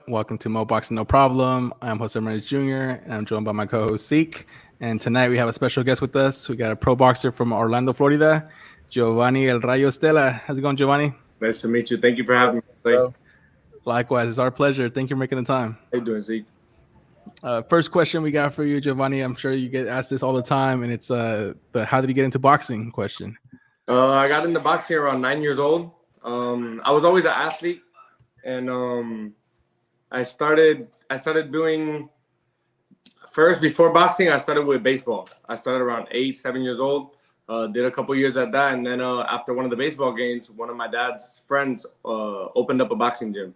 Welcome to Mo Boxing No Problem. I'm Jose Ramirez Jr. and I'm joined by my co-host Seek. And tonight we have a special guest with us. We got a pro boxer from Orlando, Florida, Jeovanny El Rayo Estela. How's it going, Jeovanny? Nice to meet you. Thank you for having me. Bro. Likewise, it's our pleasure. Thank you for making the time. How you doing, Zeke? First question we got for you, Jeovanny. I'm sure you get asked this all the time, and it's the how did you get into boxing question. I got into boxing around 9 years old. I was always an athlete, and I started doing first before boxing. I started with baseball. I started around 7 years old. Did a couple years at that, and then after one of the baseball games, one of my dad's friends opened up a boxing gym,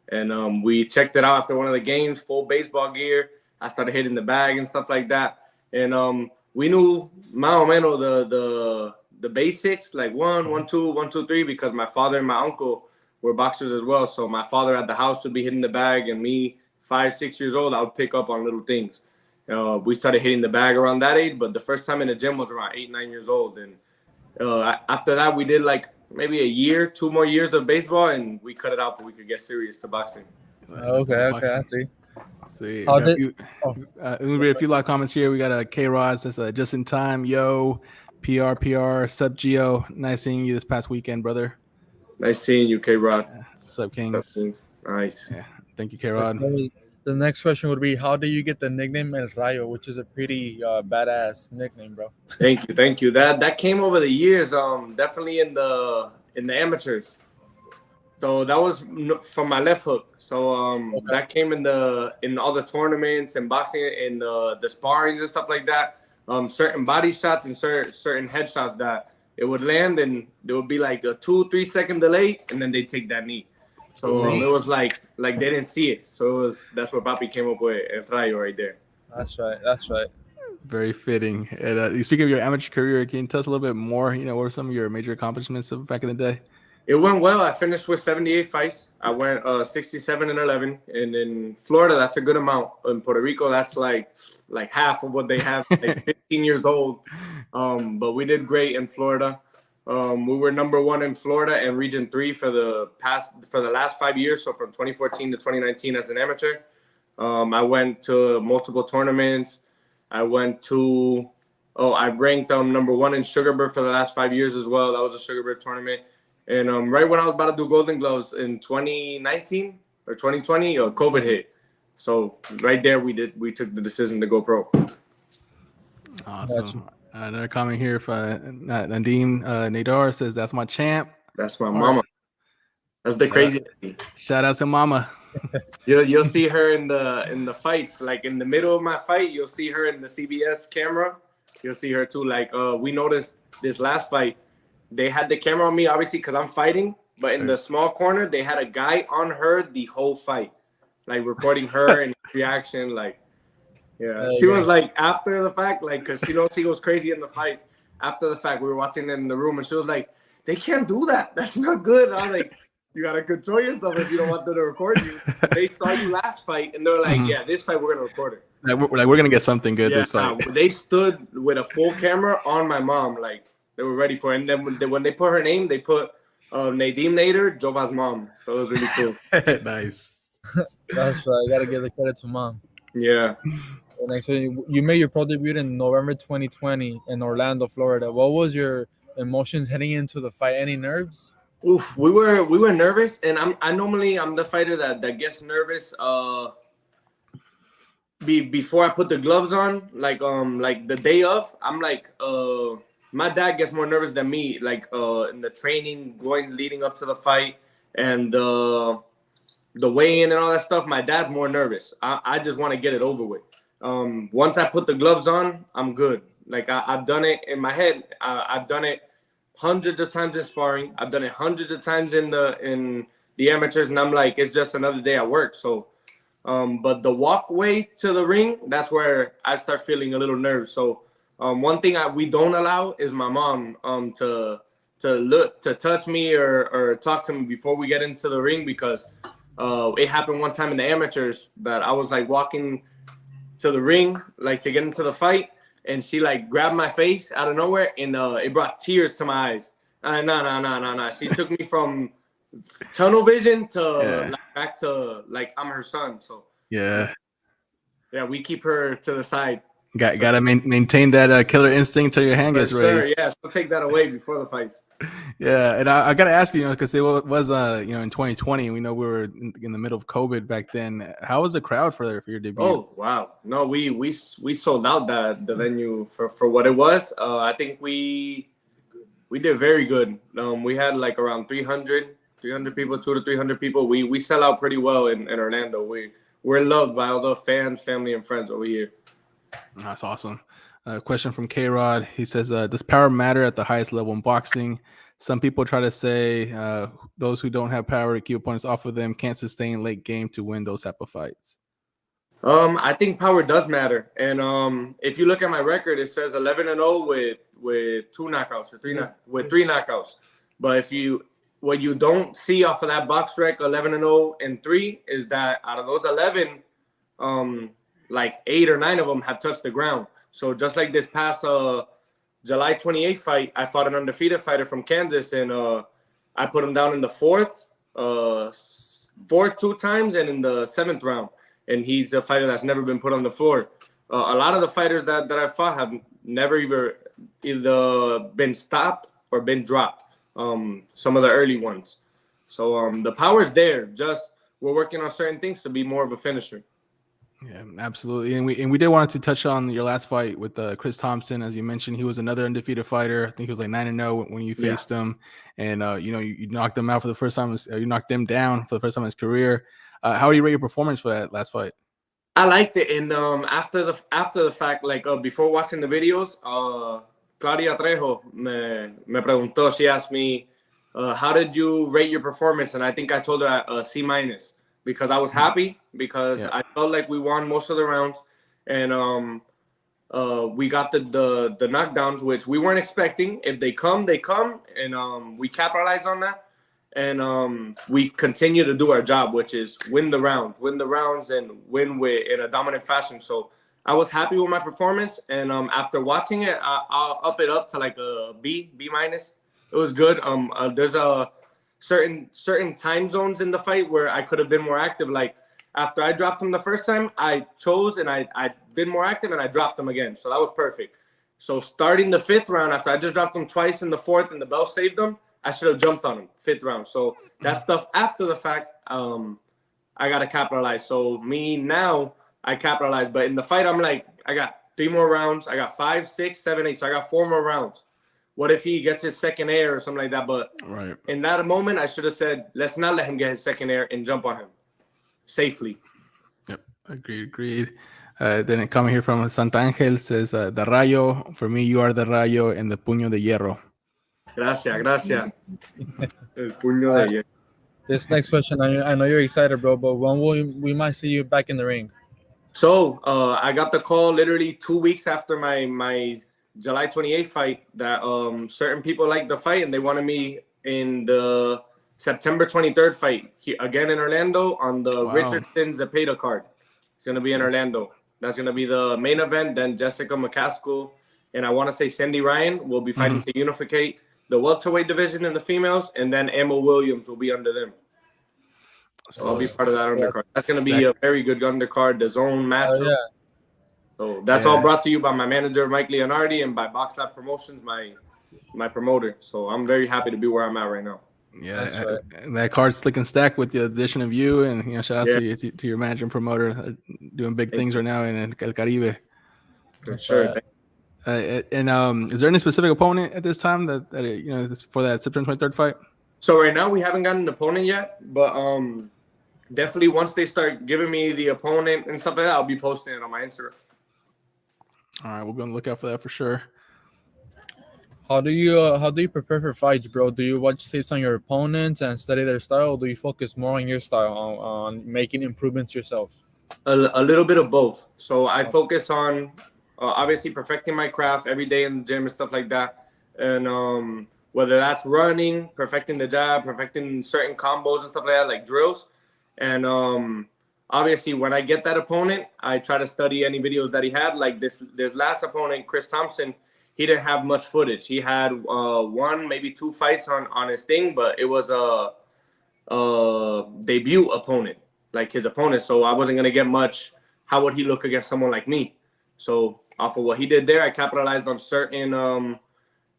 and we checked it out after one of the games. Full baseball gear. I started hitting the bag and stuff like that, and we knew más o menos the basics, like 1, 1, 2, 1, 2, 3, because my father and my uncle were boxers as well. So my father at the house would be hitting the bag, and me, 5, 6 years old, I would pick up on little things. We started hitting the bag around that age, but the first time in the gym was around 8, 9 years old. And after that, we did like maybe a year, 2 more years of baseball, and we cut it out so we could get serious to boxing. Okay, I see. We'll read a few live comments here. We got a K-Rod says just in time, yo, PR, sub Geo. Nice seeing you this past weekend, brother. Nice seeing you, K-Rod. What's up, Kings? Nice. Yeah, thank you, K-Rod. The next question would be, how do you get the nickname El Rayo, which is a pretty badass nickname, bro? Thank you. That came over the years. Definitely in the amateurs. So that was from my left hook. So that came in all the tournaments and boxing and the sparrings and stuff like that. Certain body shots and certain head shots that it would land, and there would be like a 2-3 second delay, and then they take that knee. So it was like they didn't see it. So that's what Papi came up with, El Rayo right there. That's right. Very fitting. And speaking of your amateur career, can you tell us a little bit more? What were some of your major accomplishments back in the day? It went well. I finished with 78 fights. I went 67-11, and in Florida, that's a good amount. In Puerto Rico, that's like half of what they have, like 15 years old. But we did great in Florida. We were number 1 in Florida and Region 3 for the last 5 years. So from 2014 to 2019 as an amateur. I went to multiple tournaments. I ranked number 1 in Sugarbird for the last 5 years as well. That was a Sugarbird tournament. And right when I was about to do Golden Gloves in 2019 or 2020, COVID hit. So right there, we took the decision to go pro. Awesome. Another comment here from Nadim Nadar says, "That's my champ. That's my mama. That's the crazy thing. Shout out to mama." You'll see her in the fights, like in the middle of my fight. You'll see her in the CBS camera. You'll see her too. Like we noticed this last fight. They had the camera on me, obviously, because I'm fighting. But in the small corner, they had a guy on her the whole fight, like recording her and reaction. Like, yeah, she was like after the fact, like, because she knows she goes crazy in the fights. After the fact, we were watching in the room, and she was like, "They can't do that. That's not good." And I was like, "You gotta control yourself if you don't want them to record you." They saw you last fight, and they're like, "Yeah, this fight we're gonna record it. We're gonna get something good this fight." They stood with a full camera on my mom, like. They were ready for it. And then when they put her name, they put Nadim Nader, Jova's mom. So it was really cool. Nice. That's right. You got to give the credit to mom. Yeah. And actually, you made your pro debut in November 2020 in Orlando, Florida. What was your emotions heading into the fight? Any nerves? Oof, we were nervous, and I'm the fighter that gets nervous before I put the gloves on, like the day of. I'm like my dad gets more nervous than me, like in the training, leading up to the fight, and the weigh-in and all that stuff. My dad's more nervous. I just want to get it over with. Once I put the gloves on, I'm good. Like I've done it in my head. I've done it hundreds of times in sparring. I've done it hundreds of times in the amateurs, and I'm like, it's just another day at work. So, but the walkway to the ring, that's where I start feeling a little nervous. So. One thing we don't allow is my mom to touch me or talk to me before we get into the ring, because it happened one time in the amateurs that I was like walking to the ring like to get into the fight, and she like grabbed my face out of nowhere, and it brought tears to my eyes. No. She took me from tunnel vision to like, back to like I'm her son. So yeah, we keep her to the side. Gotta maintain that killer instinct till your hand gets raised. Yeah, so take that away before the fights. Yeah, and I gotta ask you, because it was in 2020. We know we were in the middle of COVID back then. How was the crowd for your debut? Oh wow, no, we sold out the venue for what it was. I think we did very good. We had like around 300 people, 200 to 300 people. We sell out pretty well in Orlando. We're loved by all the fans, family, and friends over here. That's awesome. Question from K-Rod. He says, does power matter at the highest level in boxing? Some people try to say those who don't have power to keep opponents off of them can't sustain late game to win those type of fights. I think power does matter. And if you look at my record, it says 11-0 with 2 knockouts or 3 with 3 knockouts. But what you don't see off of that box rec 11-0 and 3 is that out of those 11, like 8 or 9 of them have touched the ground. So just like this past July 28th fight, I fought an undefeated fighter from Kansas, and I put him down in the fourth 2 times, and in the 7th round. And he's a fighter that's never been put on the floor. A lot of the fighters that I fought have never either been stopped or been dropped. Some of the early ones. So the power's there. Just we're working on certain things to be more of a finisher. Yeah, absolutely. And we did want to touch on your last fight with Chris Thompson. As you mentioned, he was another undefeated fighter. I think he was like 9-0 when you faced him. And, you knocked him out for the first time. You knocked him down for the first time in his career. How do you rate your performance for that last fight? I liked it. And after the fact, like before watching the videos, Claudia Trejo me preguntó. She asked me, how did you rate your performance? And I think I told her a C-, because I was happy, because I felt like we won most of the rounds, and we got the knockdowns, which we weren't expecting. If they come, they come, and we capitalize on that, and we continue to do our job, which is win the rounds, and win in a dominant fashion. So I was happy with my performance, and after watching it, I'll up it up to like a B-. It was good. There's a certain time zones in the fight where I could have been more active. Like after I dropped him the first time, I chose and I been more active, and I dropped him again. So that was perfect. So starting the 5th round, after I just dropped him twice in the 4th and the bell saved him, I should have jumped on him 5th round. So that stuff after the fact, I got to capitalize. So me now, I capitalize. But in the fight, I'm like, I got 3 more rounds. I got 5, 6, 7, 8. So I got 4 more rounds. What if he gets his second air or something like that? But in that moment, I should have said, let's not let him get his second air and jump on him safely. Yep, agreed. Then it coming here from Santangel says, the Rayo, for me, you are the Rayo and the Puño de Hierro. Gracias. El puño de hierro. This next question, I know you're excited, bro, but when will we might see you back in the ring? So I got the call literally 2 weeks after my July 28th fight that certain people liked the fight, and they wanted me in the September 23rd fight again in Orlando on the Richardson Zepeda card. It's going to be in Orlando. That's going to be the main event. Then Jessica McCaskill and I want to say Cindy Ryan will be fighting to unificate the welterweight division in the females, and then Emma Williams will be under them. So I'll be part of that undercard. That's going to be a very good undercard. The zone matchup. So that's all brought to you by my manager, Mike Leonardi, and by Box Lab Promotions, my promoter. So I'm very happy to be where I'm at right now. Yeah, that card's slick and stacked with the addition of you, and shout out to your manager and promoter, doing big things right now in El Caribe. For sure. And is there any specific opponent at this time that for that September 23rd fight? So right now we haven't gotten an opponent yet, but definitely once they start giving me the opponent and stuff like that, I'll be posting it on my Instagram. All right, we'll be on the lookout for that for sure. How do you prepare for fights, bro? Do you watch tapes on your opponents and study their style, or do you focus more on your style, on making improvements yourself? A little bit of both. So I focus on obviously perfecting my craft every day in the gym and stuff like that, and whether that's running, perfecting the jab, perfecting certain combos and stuff like that, like drills, and obviously, when I get that opponent, I try to study any videos that he had. Like this last opponent, Chris Thompson, he didn't have much footage. He had 1, maybe 2 fights on his thing, but it was debut opponent, like his opponent. So I wasn't gonna get much. How would he look against someone like me? So off of what he did there, I capitalized on certain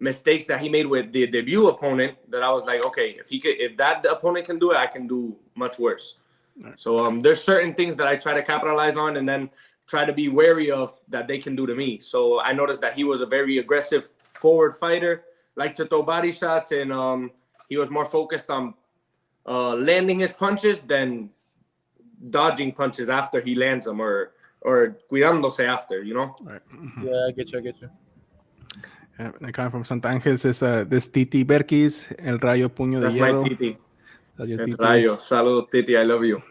mistakes that he made with the debut opponent. That I was like, okay, if that opponent can do it, I can do much worse. So there's certain things that I try to capitalize on, and then try to be wary of that they can do to me. So I noticed that he was a very aggressive forward fighter, liked to throw body shots, and he was more focused on landing his punches than dodging punches after he lands them, or cuidándose after, you know? Right. Yeah, I get you. Yeah, they come from Santa Ángel. Says this Titi Berkis, El Rayo Puño de That's Hierro. my Titi. That's your El Titi. Rayo. Salud, Titi. I love you.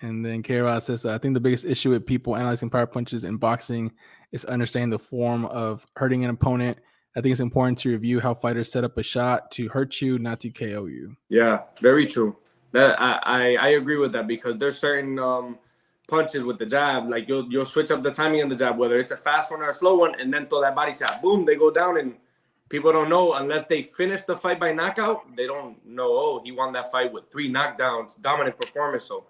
And then K-Rod says, I think the biggest issue with people analyzing power punches in boxing is understanding the form of hurting an opponent. I think it's important to review how fighters set up a shot to hurt you, not to KO you. Yeah, very true. That I agree with that, because there's certain punches with the jab, like you'll switch up the timing of the jab, whether it's a fast one or a slow one, and then throw that body shot. Boom, they go down, and people don't know unless they finish the fight by knockout. They don't know, oh, he won that fight with 3 knockdowns, dominant performance. So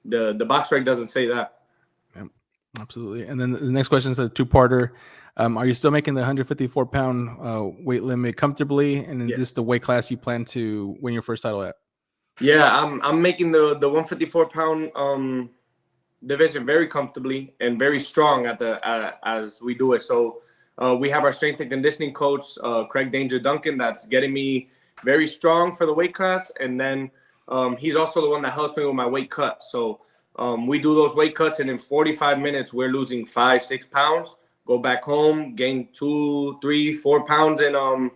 the box reg doesn't say that. Yeah, absolutely. And then the next question is a two-parter. Are you still making the 154-pound weight limit comfortably? And is this the weight class you plan to win your first title at? Yeah, I'm making the 154-pound division very comfortably and very strong as we do it. So we have our strength and conditioning coach, Craig Danger Duncan, that's getting me very strong for the weight class. And then he's also the one that helps me with my weight cut. So we do those weight cuts, and in 45 minutes, we're losing 5-6 pounds. Go back home, gain 2, 3, 4 pounds in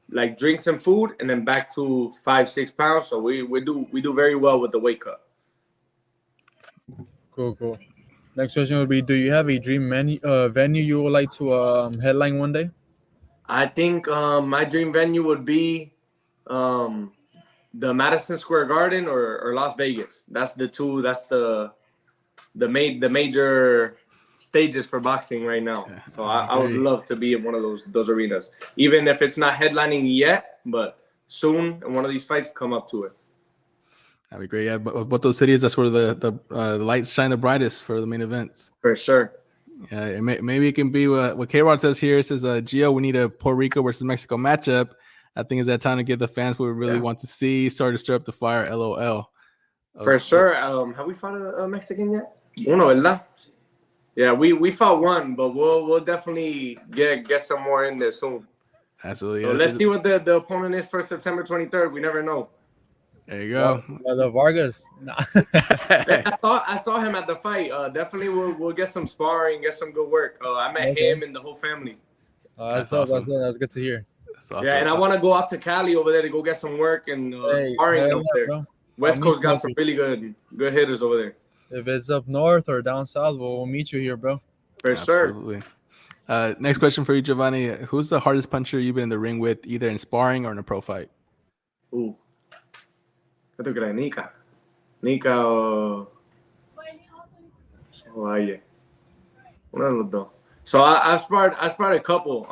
like drinks and food, and then back to 5-6 pounds. So we do very well with the weight cut. Cool. Next question would be: do you have a dream venue you would like to headline one day? I think my dream venue would be the Madison Square Garden or Las Vegas. That's the two. That's the major stages for boxing right now. So I would love to be in one of those arenas, even if it's not headlining yet, but soon in one of these fights come up to it. That'd be great. Yeah, but those cities, that's where the lights shine the brightest for the main events. For sure. Yeah, maybe it can be what K-Rod says here. It says, Gio, we need a Puerto Rico versus Mexico matchup. I think it's that time to give the fans what we really want to see. Start to stir up the fire, LOL. For sure. Have we fought a Mexican yet? Uno, ¿verdad? Yeah, we fought one, but we'll definitely get some more in there soon. Absolutely. So let's see what the opponent is for September 23rd. We never know. There you go. The Vargas. Nah. I saw him at the fight. Definitely we'll get some sparring, get some good work. I met him and the whole family. That's awesome. That's good to hear. Awesome. Yeah, and I want to go out to Cali over there to go get some work and sparring over there. Bro. West Coast got some really good hitters over there. If it's up north or down south, we'll meet you here, bro. For sure. Absolutely. Next question for you, Jeovanny. Who's the hardest puncher you've been in the ring with, either in sparring or in a pro fight? Ooh. I think it's Nika or Aye. One of them. So I've sparred a couple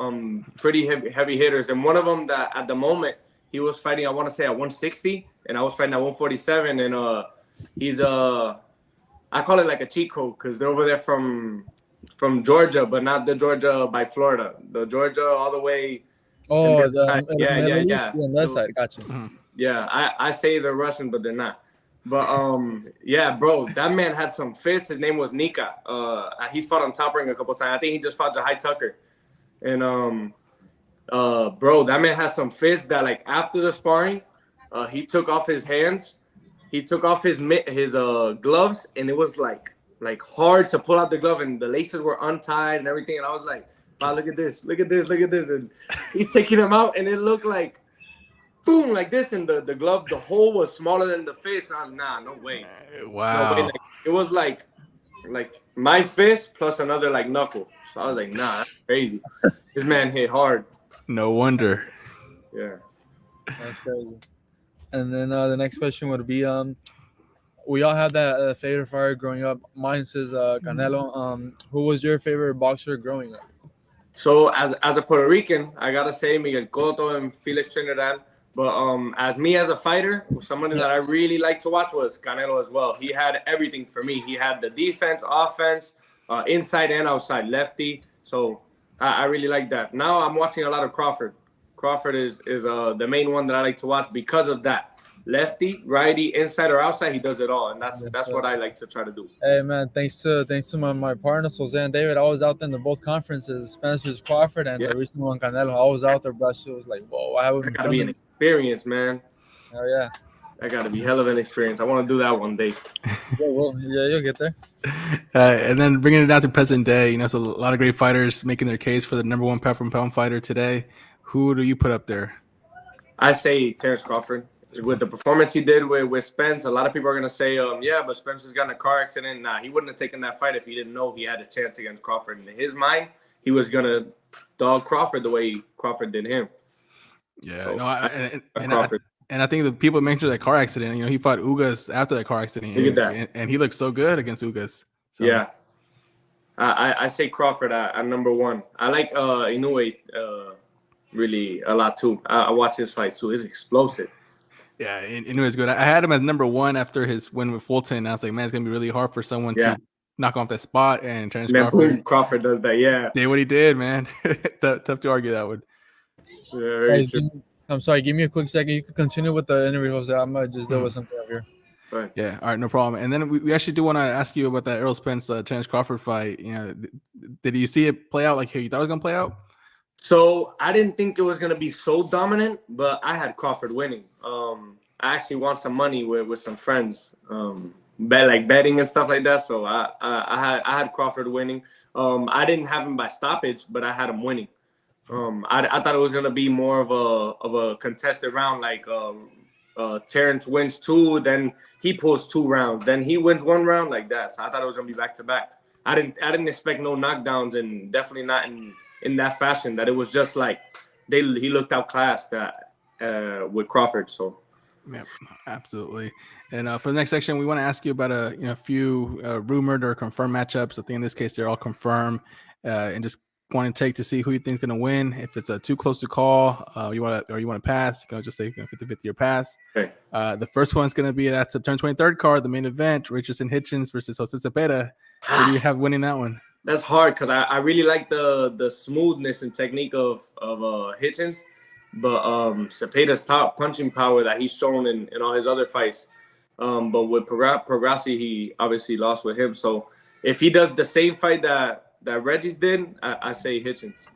pretty heavy hitters, and one of them that at the moment he was fighting, I want to say at 160, and I was fighting at 147, and he's I call it like a cheat code because they're over there from Georgia, but not the Georgia by Florida, the Georgia all the way. Oh, yeah. On that side, gotcha. Yeah, I say they're Russian, but they're not. But yeah, bro, that man had some fists. His name was Nika. He fought on Top Ring a couple times. I think he just fought Jahai Tucker. And bro, that man has some fists that, like, after the sparring, he took off his hands, he took off his gloves, and it was like hard to pull out the glove, and the laces were untied and everything. And I was like, wow, look at this. And he's taking them out, and it looked like boom, like this, and the glove, the hole was smaller than the fist. I'm nah, no way. Wow. No way. Like, it was like my fist plus another like knuckle. So I was like, nah, that's crazy. This man hit hard. No wonder. Yeah. That's crazy. And then the next question would be, we all had that favorite fighter growing up. Mine says Canelo. Who was your favorite boxer growing up? So as a Puerto Rican, I gotta say Miguel Cotto and Felix Trinidad. But as me as a fighter, somebody that I really liked to watch was Canelo as well. He had everything for me. He had the defense, offense, inside and outside, lefty. So I really like that. Now I'm watching a lot of Crawford. Crawford is the main one that I like to watch because of that. Lefty, righty, inside or outside, he does it all, and that's what I like to try to do. Hey man, thanks to my partners Jose and David. I was out there in the both conferences, Spencer's Crawford and the recent one Canelo. I was out there, but it was like, whoa, I haven't. Gotta be an experience, man. Oh yeah, that gotta be hell of an experience. I want to do that one day. Yeah, you'll get there. And then bringing it down to present day, so a lot of great fighters making their case for the number one pound fighter today. Who do you put up there? I say Terrence Crawford. With the performance he did with Spence, a lot of people are going to say, yeah, but Spencer's got in a car accident. Nah, he wouldn't have taken that fight if he didn't know he had a chance against Crawford. In his mind, he was going to dog Crawford the way Crawford did him. Yeah, so, I think the people mentioned that car accident. He fought Ugas after that car accident, and he looked so good against Ugas. So. Yeah. I say Crawford at number one. I like Inoue really a lot, too. I watch his fights, too. He's explosive. Yeah, Inoue is good. I had him as number one after his win with Fulton. I was like, man, it's gonna be really hard for someone to knock off that spot. And Terrence Crawford does that. Yeah, did what he did, man. Tough to argue that one. Yeah, very true. I'm sorry. Give me a quick second. You can continue with the interview, Jose. I'm gonna just deal with something up here. Right. Yeah. All right. No problem. And then we actually do want to ask you about that Errol Spence Terrence Crawford fight. Did you see it play out like you thought it was gonna play out? So I didn't think it was gonna be so dominant, but I had Crawford winning. I actually won some money with some friends, betting and stuff like that. So I had Crawford winning. I didn't have him by stoppage, but I had him winning. I thought it was gonna be more of a contested round, like Terrence wins 2, then he pulls 2 rounds, then he wins 1 round, like that. So I thought it was gonna be back to back. I didn't expect no knockdowns, and definitely not in that fashion. That it was just like he looked outclassed with Crawford. So. Yeah, absolutely. And for the next section, we want to ask you about a few rumored or confirmed matchups. I think in this case they're all confirmed, and just want to take to see who you think is going to win. If it's too close to call, you want to pass, you can just say 50-50 or pass. Okay. The first one's going to be that September 23rd card, the main event, Richardson Hitchens versus Jose Cepeda. Who do you have winning that one? That's hard because I really like the smoothness and technique of Hitchens. But Cepeda's punching power that he's shown in all his other fights. But with Prograssi, he obviously lost with him. So if he does the same fight that Reggie's did, I say Hitchens.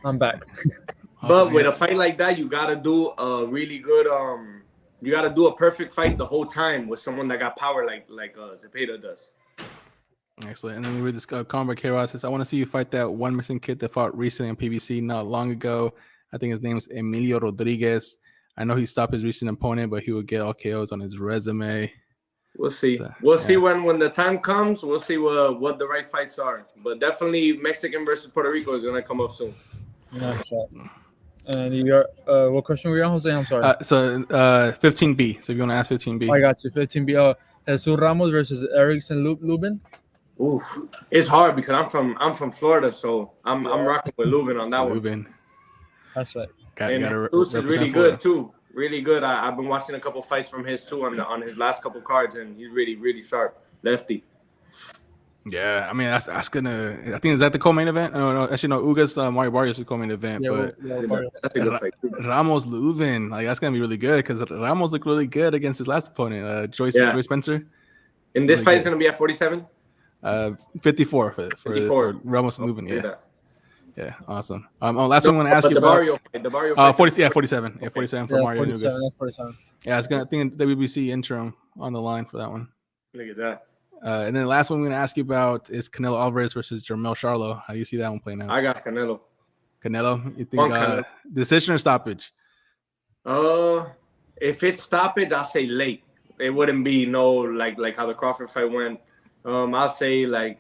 I'm back. But with a fight like that, you gotta do a really good you gotta do a perfect fight the whole time with someone that got power like Cepeda does. Excellent. And then we read this Kombat Chaos says, I want to see you fight that one missing kid that fought recently on PBC not long ago. I think his name is Emilio Rodriguez. I know he stopped his recent opponent, but he would get all KOs on his resume. We'll see. We'll see when the time comes. We'll see what the right fights are. But definitely Mexican versus Puerto Rico is gonna come up soon. And you got what question were you on, Jose? I'm sorry. 15B. So if you want to ask 15B. I got you. 15B. Jesus Ramos versus Erickson Lubin. Oof, it's hard because I'm from Florida, so I'm rocking with Lubin on that one. That's right. And Jesus is really good too. Really good. I've been watching a couple fights from his too on his last couple cards, and he's really, really sharp. Lefty. Yeah, I mean that's gonna. I think is that the co-main event? No, actually no. Ugas Mario Barrios is the co-main event, but that's a good fight. Ramos Lubin, like that's gonna be really good because Ramos looked really good against his last opponent, Joyce Spencer. And this fight is gonna be at 47. 54 for Ramos and Lubin. Yeah, awesome. Last one I want to ask you the about Barrio fight. The Barrio fight. 47. Yeah, 47 for Mario. 47. That's 47. Yeah, I think WBC interim on the line for that one. Look at that. And then the last one I'm going to ask you about is Canelo Alvarez versus Jermell Charlo. How do you see that one playing out? I got Canelo. Canelo? You think decision or stoppage? If it's stoppage, I'll say late. It wouldn't be like how the Crawford fight went. I'll say like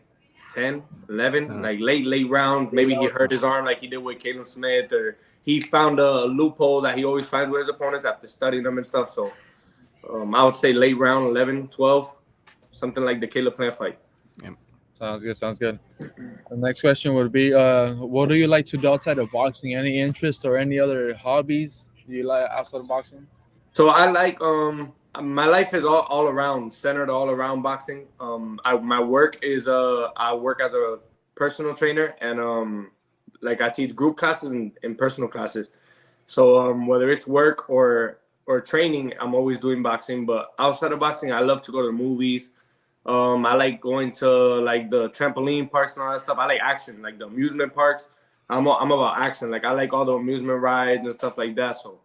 10, 11, like late rounds. Maybe he hurt his arm like he did with Caleb Smith, or he found a loophole that he always finds with his opponents after studying them and stuff. So I would say late round, 11, 12. Something like the Caleb Plant fight. Yeah. Sounds good. Sounds good. The next question would be, what do you like to do outside of boxing? Any interest or any other hobbies you like outside of boxing? So I like my life is all around centered all around boxing. My work is I work as a personal trainer and like I teach group classes and personal classes. So whether it's work or training, I'm always doing boxing. But outside of boxing, I love to go to the movies. I like going to like the trampoline parks and all that stuff. I like action, like the amusement parks. I'm about action. Like I like all the amusement rides and stuff like that. So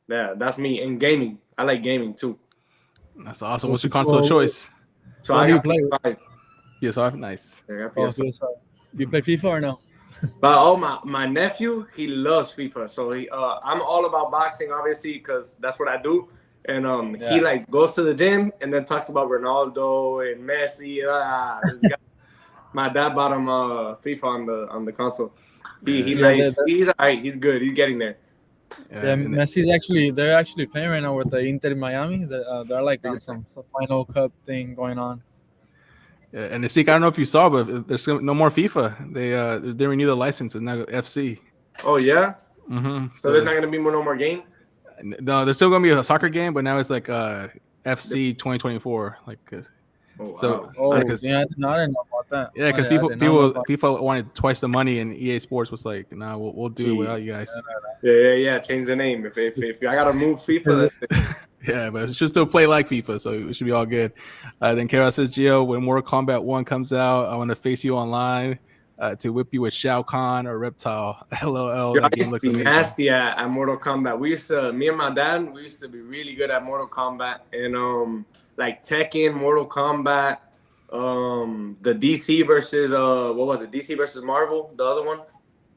yeah, that's me. And gaming, I like gaming too. That's awesome. What's your console choice? So What I do you got play? PS5. PS5. Nice. I got Oh, PS5. PS5. You play FIFA or no? But my nephew, he loves FIFA. So I'm all about boxing, obviously, because that's what I do. And he like goes to the gym and then talks about Ronaldo and Messi. This guy. My dad bought him FIFA on the console. He's all right. He's good. He's getting there. Yeah, Messi's they're actually playing right now with the Inter Miami. They're like on some final cup thing going on. Yeah, and I don't know if you saw, but there's no more FIFA. They renew the license and now FC. Oh yeah. Mm-hmm. So there's not gonna be no more game. No, there's still gonna be a soccer game, but now it's like FC 2024. Like, I didn't know about that. Yeah, because FIFA wanted twice the money, and EA Sports was like, "Nah, we'll do it without you guys." Yeah. Change the name. If I gotta move FIFA, yeah, but it should still play like FIFA, so it should be all good. Then Carol says, "Gio, when Mortal Kombat 1 comes out, I want to face you online to whip you with Shao Kahn or Reptile." LOL. Yo, I used to be nasty at Mortal Kombat. Me and my dad, we used to be really good at Mortal Kombat, and like Tekken, Mortal Kombat, the DC versus what was it? DC versus Marvel, the other one.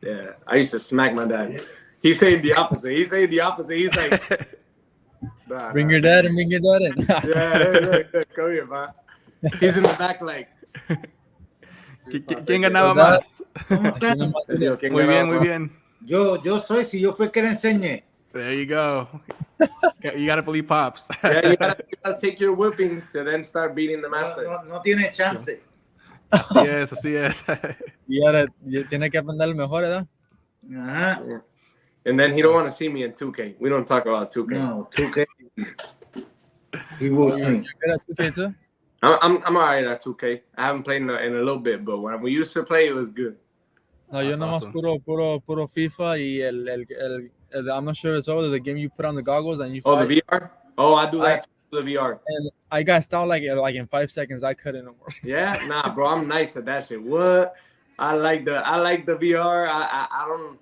Yeah, I used to smack my dad. He's saying the opposite. He's like, bring your dad in. Yeah, come here, man. He's in the back like. ¿Quién ganaba más? Muy bien. Yo soy, si yo fue que le enseñé. There you go. You gotta believe Pops. Yeah, you gotta take your whipping to then start beating the master. No tiene chance. Así es. Tiene que aprender el mejor, ¿verdad? Uh-huh. And then he don't want to see me in 2K. We don't talk about 2K. No, 2K. He was me. You're good at 2K too? I'm alright at 2K. I haven't played in a little bit, but when we used to play, it was good. No, yo nomás puro FIFA y I'm not sure it's over the game you put on the goggles and you fight. Oh, the VR? Oh, I do that too, the VR. And I got out like in 5 seconds. I couldn't no more. Yeah, nah, bro, I'm nice at that shit. What? I like the VR. I don't.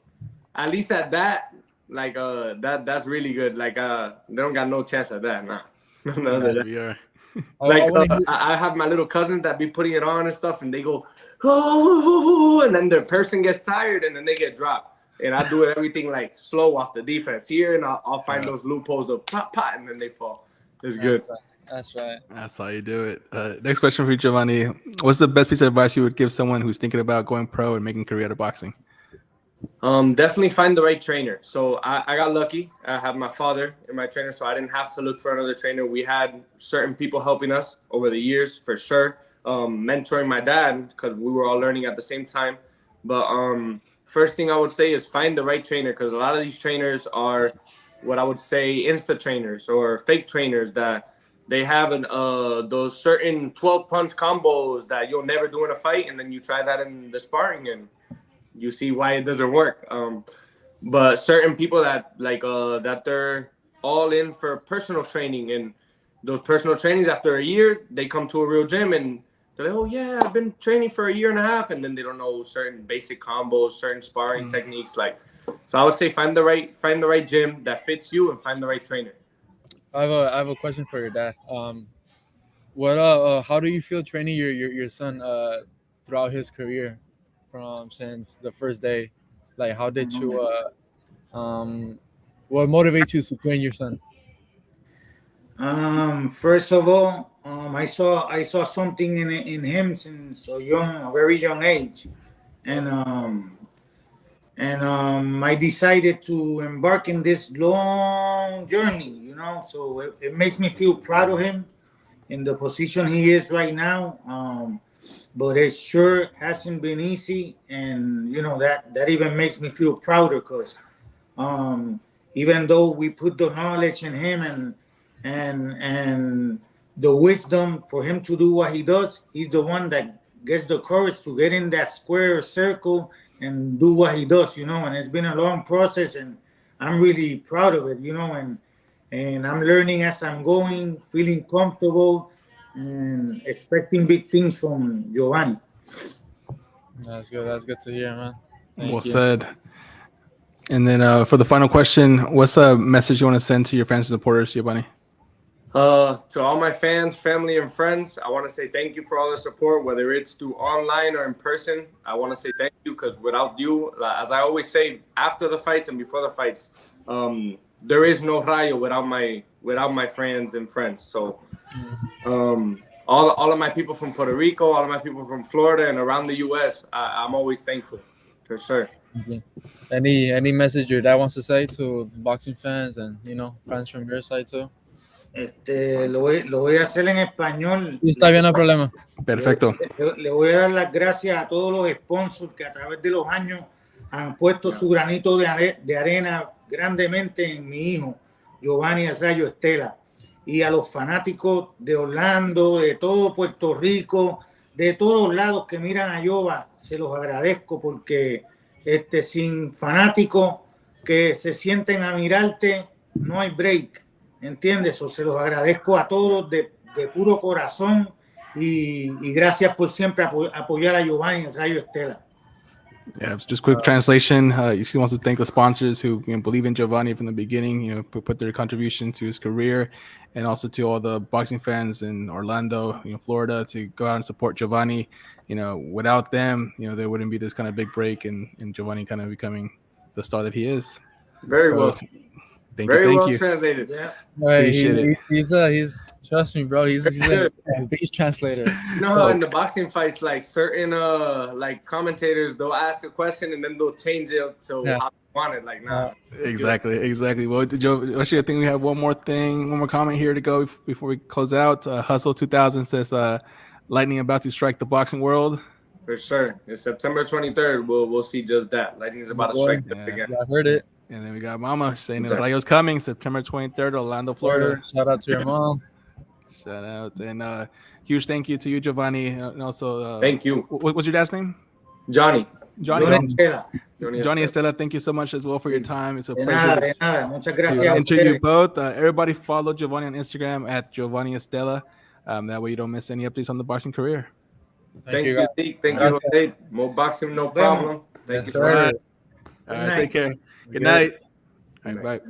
At least at that, like that's really good. Like they don't got no chance at that. Nah. VR. Like I have my little cousins that be putting it on and stuff, and they go, oh, and then the person gets tired, and then they get dropped. And I do everything like slow off the defense here, and I'll find those loopholes of pop, and then they fall. It's good. That's right. That's how you do it. Next question for you, Jeovanny. What's the best piece of advice you would give someone who's thinking about going pro and making a career out of boxing? Definitely find the right trainer. So I got lucky. I have my father in my trainer, so I didn't have to look for another trainer. We had certain people helping us over the years, for sure. Mentoring my dad because we were all learning at the same time. But first thing I would say is find the right trainer, because a lot of these trainers are what I would say Insta trainers or fake trainers that they have those certain 12-punch combos that you'll never do in a fight, and then you try that in the sparring and you see why it doesn't work. But certain people that that they're all in for personal training, and those personal trainings after a year, they come to a real gym and they're like, oh yeah, I've been training for a year and a half, and then they don't know certain basic combos, certain sparring techniques. So I would say find the right gym that fits you and find the right trainer. I have a question for your dad. How do you feel training your son throughout his career, from since the first day? Like, how did you what motivates you to train your son? First of all, I saw something in him since a very young age, and I decided to embark in this long journey. So it makes me feel proud of him in the position he is right now. but it sure hasn't been easy. And you know that even makes me feel prouder because even though we put the knowledge in him and the wisdom for him to do what he does, he's the one that gets the courage to get in that square circle and do what he does, you know. And it's been a long process, and I'm really proud of it, you know. And I'm learning as I'm going, feeling comfortable, and expecting big things from Jeovanny. That's good. That's good to hear, man. Thank Well you. said. And then for the final question, what's a message you want to send to your fans and supporters, Jeovanny? To all my fans, family, and friends, I want to say thank you for all the support, whether it's through online or in person. I want to say thank you because without you, as I always say, after the fights and before the fights, there is no Rayo without my friends and friends. So all of my people from Puerto Rico, all of my people from Florida and around the U.S., I'm always thankful, for sure. Okay. Any message your dad wants to say to the boxing fans and, you know, fans from your side too? Lo voy a hacer en español. Sí, está bien, no hay problema. Perfecto. Le voy a dar las gracias a todos los sponsors que a través de los años han puesto su granito de arena grandemente en mi hijo, Jeovanny el Rayo Estela, y a los fanáticos de Orlando, de todo Puerto Rico, de todos lados que miran a Jova, se los agradezco porque sin fanáticos que se sienten a mirarte, no hay break, ¿entiendes? O se los agradezco a todos de puro corazón y gracias por siempre apoyar a Jeovanny el Rayo Estela. Yeah, just quick translation. He wants to thank the sponsors who believe in Jeovanny from the beginning, put their contribution to his career, and also to all the boxing fans in Orlando, Florida, to go out and support Jeovanny. Without them, there wouldn't be this kind of big break and Jeovanny kind of becoming the star that he is. Very well. Thank you. Translated. Yeah. Right, he's trust me, bro. He's a beast translator. You know how in the boxing fights, like certain like commentators, they'll ask a question and then they'll change it to how they want it. Like, nah. Exactly. Well, Joe, actually, I think we have one more comment here to go before we close out. Hustle 2000 says, lightning about to strike the boxing world. For sure. It's September 23rd. We'll see just that. Lightning is about to strike again. I heard it. And then we got Mama saying El Rayo's coming September 23rd, Orlando, Florida. Shout out to your mom. Shout out. And huge thank you to you, Jeovanny. And also, thank you. What's your dad's name? Johnny Estela, thank you so much as well for your time. It's a pleasure to interview both. Everybody follow Jeovanny on Instagram at Jeovanny Estela. That way you don't miss any updates on the boxing career. Thank you, Zeke. Thank you, Jose. More boxing, no problem. Thank you so much. All right, take care. Good night. All right, bye.